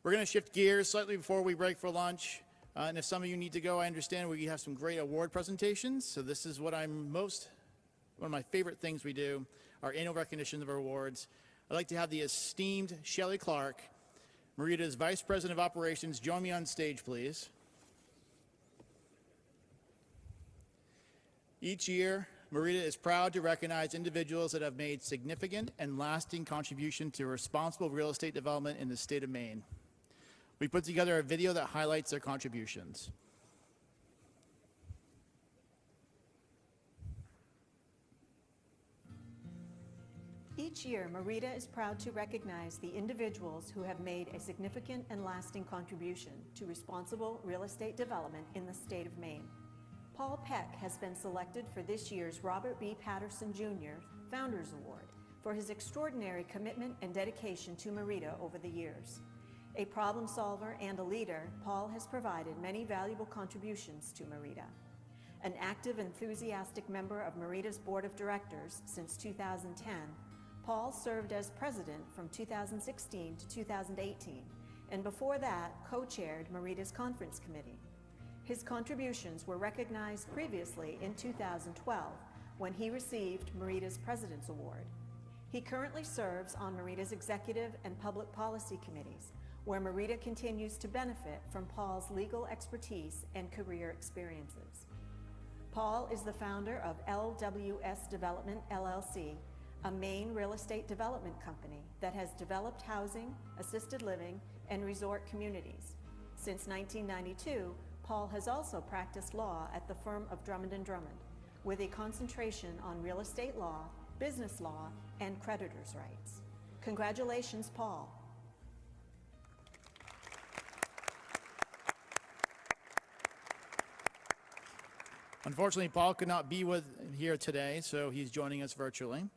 We're going to shift gears slightly before we break for lunch. And if some of you need to go, I understand we have some great award presentations. So this is one of my favorite things we do, our annual recognition of our awards. I'd like to have the esteemed Shelley Clark, MEREDA's Vice President of Operations, join me on stage, please. Each year, MEREDA is proud to recognize individuals that have made significant and lasting contribution to responsible real estate development in the state of Maine. We put together a video that highlights their contributions. Each year, MEREDA is proud to recognize the individuals who have made a significant and lasting contribution to responsible real estate development in the state of Maine. Paul Peck has been selected for this year's Robert B. Patterson Jr. Founders Award for his extraordinary commitment and dedication to MEREDA over the years. A problem solver and a leader, Paul has provided many valuable contributions to MEREDA. An active, enthusiastic member of MEREDA's Board of Directors since 2010, Paul served as president from 2016 to 2018, and before that, co-chaired MEREDA's Conference Committee. His contributions were recognized previously in 2012 when he received MEREDA's President's Award. He currently serves on MEREDA's Executive and Public Policy Committees, where MEREDA continues to benefit from Paul's legal expertise and career experiences. Paul is the founder of LWS Development, LLC, a Maine real estate development company that has developed housing, assisted living, and resort communities. Since 1992, Paul has also practiced law at the firm of Drummond & Drummond, with a concentration on real estate law, business law, and creditors' rights. Congratulations, Paul. Unfortunately, Paul could not be here today, so he's joining us virtually.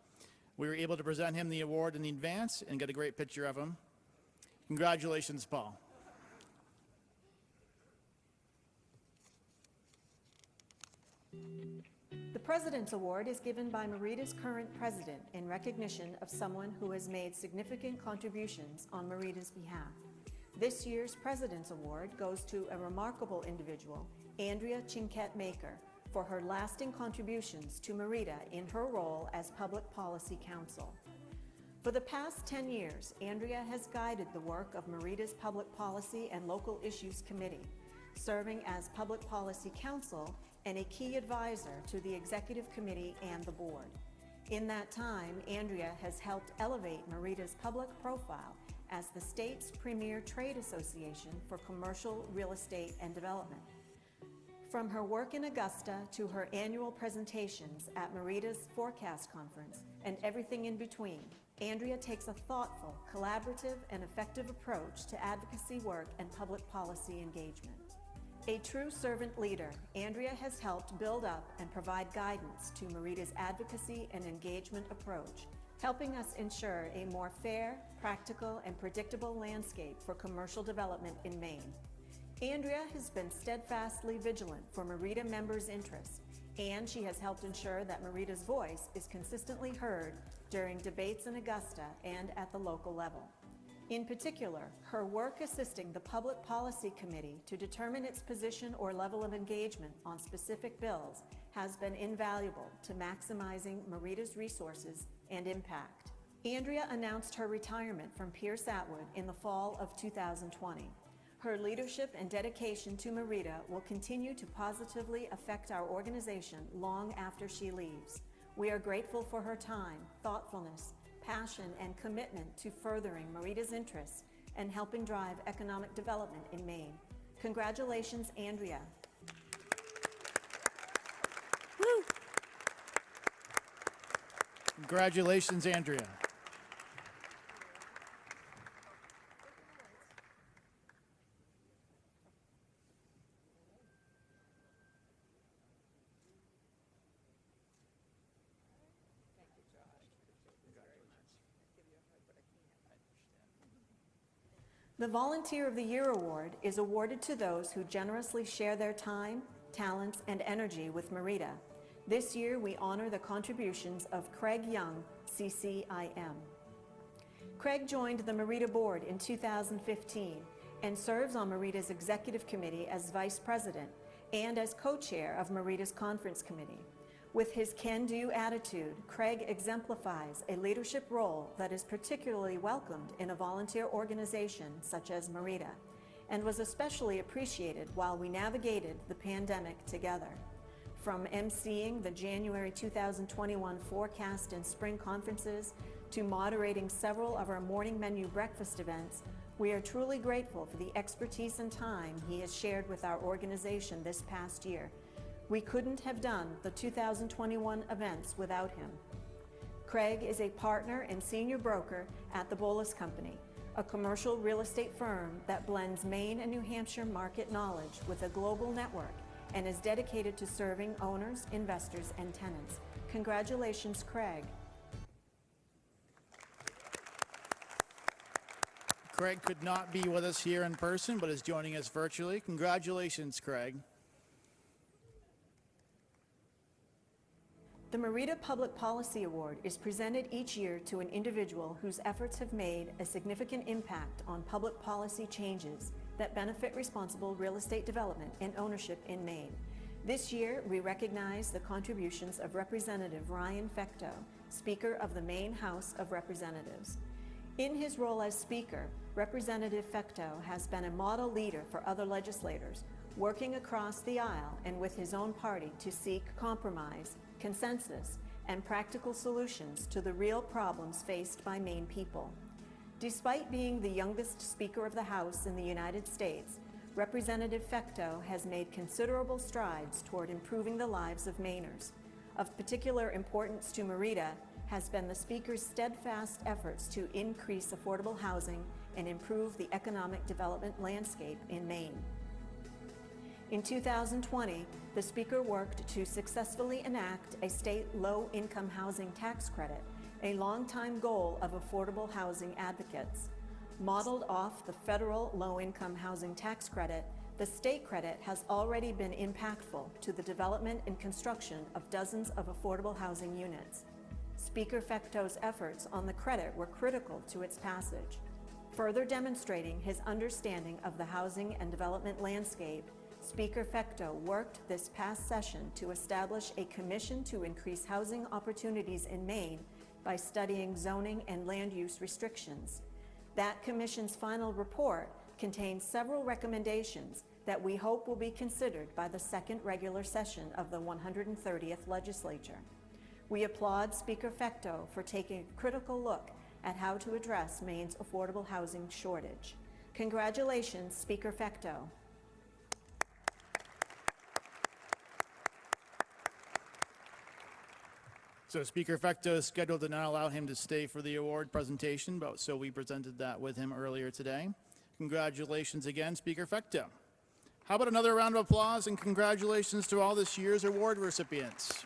We were able to present him the award in advance and get a great picture of him. Congratulations, Paul. The President's Award is given by MEREDA's current president in recognition of someone who has made significant contributions on MEREDA's behalf. This year's President's Award goes to a remarkable individual, Andrea Chinquette-Maker, for her lasting contributions to MEREDA in her role as Public Policy Counsel. For the past 10 years, Andrea has guided the work of MEREDA's Public Policy and Local Issues Committee, serving as Public Policy Counsel and a key advisor to the Executive Committee and the Board. In that time, Andrea has helped elevate MEREDA's public profile as the state's premier trade association for commercial real estate and development. From her work in Augusta to her annual presentations at MEREDA's Forecast Conference and everything in between, Andrea takes a thoughtful, collaborative, and effective approach to advocacy work and public policy engagement. A true servant leader, Andrea has helped build up and provide guidance to MEREDA's advocacy and engagement approach, helping us ensure a more fair, practical, and predictable landscape for commercial development in Maine. Andrea has been steadfastly vigilant for MEREDA members' interests, and she has helped ensure that MEREDA's voice is consistently heard during debates in Augusta and at the local level. In particular, her work assisting the Public Policy Committee to determine its position or level of engagement on specific bills has been invaluable to maximizing MEREDA's resources and impact. Andrea announced her retirement from Pierce Atwood in the fall of 2020. Her leadership and dedication to MEREDA will continue to positively affect our organization long after she leaves. We are grateful for her time, thoughtfulness, passion, and commitment to furthering MEREDA's interests and helping drive economic development in Maine. Congratulations, Andrea. Woo. Congratulations, Andrea. The Volunteer of the Year Award is awarded to those who generously share their time, talents, and energy with MEREDA. This year, we honor the contributions of Craig Young, CCIM. Craig joined the MEREDA board in 2015 and serves on MEREDA's Executive Committee as Vice President and as co-chair of MEREDA's Conference Committee. With his can-do attitude, Craig exemplifies a leadership role that is particularly welcomed in a volunteer organization such as MEREDA, and was especially appreciated while we navigated the pandemic together. From emceeing the January 2021 forecast and spring conferences to moderating several of our morning menu breakfast events, we are truly grateful for the expertise and time he has shared with our organization this past year. We couldn't have done the 2021 events without him. Craig is a partner and senior broker at the Bolus Company, a commercial real estate firm that blends Maine and New Hampshire market knowledge with a global network and is dedicated to serving owners, investors, and tenants. Congratulations, Craig. Craig could not be with us here in person, but is joining us virtually. Congratulations, Craig. The MEREDA Public Policy Award is presented each year to an individual whose efforts have made a significant impact on public policy changes that benefit responsible real estate development and ownership in Maine. This year, we recognize the contributions of Representative Ryan Fecteau, Speaker of the Maine House of Representatives. In his role as Speaker, Representative Fecteau has been a model leader for other legislators, working across the aisle and with his own party to seek compromise, consensus, and practical solutions to the real problems faced by Maine people. Despite being the youngest Speaker of the House in the United States, Representative Fecteau has made considerable strides toward improving the lives of Mainers. Of particular importance to MEREDA has been the Speaker's steadfast efforts to increase affordable housing and improve the economic development landscape in Maine. In 2020, the Speaker worked to successfully enact a state low-income housing tax credit, a longtime goal of affordable housing advocates. Modeled off the federal low-income housing tax credit, the state credit has already been impactful to the development and construction of dozens of affordable housing units. Speaker Fecteau's efforts on the credit were critical to its passage. Further demonstrating his understanding of the housing and development landscape, Speaker Fecteau worked this past session to establish a commission to increase housing opportunities in Maine by studying zoning and land use restrictions. That commission's final report contains several recommendations that we hope will be considered by the second regular session of the 130th legislature. We applaud Speaker Fecteau for taking a critical look at how to address Maine's affordable housing shortage. Congratulations, Speaker Fecteau. So Speaker Fecteau is scheduled to not allow him to stay for the award presentation, but so we presented that with him earlier today. Congratulations again, Speaker Fecteau. How about another round of applause and congratulations to all this year's award recipients.